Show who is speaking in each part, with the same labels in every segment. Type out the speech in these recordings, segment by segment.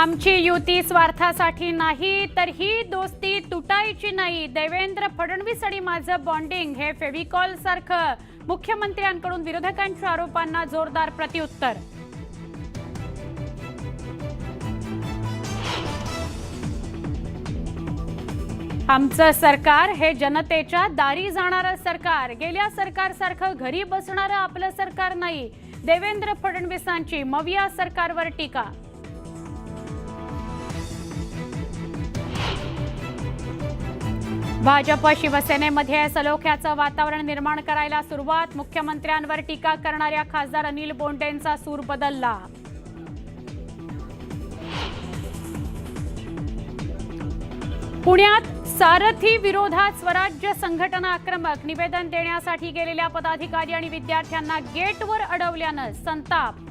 Speaker 1: आमची युती स्वार्थासाठी नाही, तर ही दोस्ती तुटायची नाही. देवेंद्र फडणवीस आणि माझं बॉन्डिंग हे फेविकॉल सारखं. मुख्यमंत्र्यांकडून विरोधकांच्या आरोपांना जोरदार प्रत्युत्तर. आमचं सरकार हे जनतेच्या दारी जाणारं सरकार. गेल्या सरकारसारखं घरी बसणारं आपलं सरकार नाही. देवेंद्र फडणवीसांची मविया सरकारवर टीका. भाजप शिवसेनेमध्ये सलोख्याचं वातावरण निर्माण करायला सुरुवात. मुख्यमंत्र्यांवर टीका करणाऱ्या खासदार अनिल बोंडेंचा सूर बदलला. पुण्यात सारथी विरोधात स्वराज्य संघटना आक्रमक. निवेदन देण्यासाठी गेलेल्या पदाधिकारी आणि विद्यार्थ्यांना गेटवर अडवल्यानं संताप.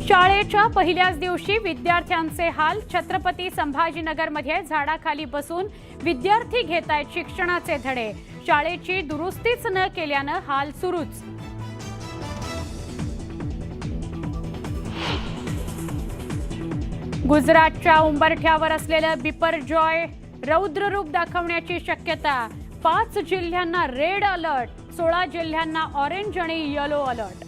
Speaker 1: शाळेच्या पहिल्याच दिवशी विद्यार्थ्यांचे हाल. छत्रपती संभाजीनगरमध्ये झाडाखाली बसून विद्यार्थी घेतायत शिक्षणाचे धडे. शाळेची दुरुस्तीच न केल्यानं हाल सुरूच. गुजरातच्या उंबरठ्यावर असलेलं बिपरजॉय रौद्र रूप दाखवण्याची शक्यता. 5 जिल्ह्यांना रेड अलर्ट, 16 जिल्ह्यांना ऑरेंज आणि येलो अलर्ट.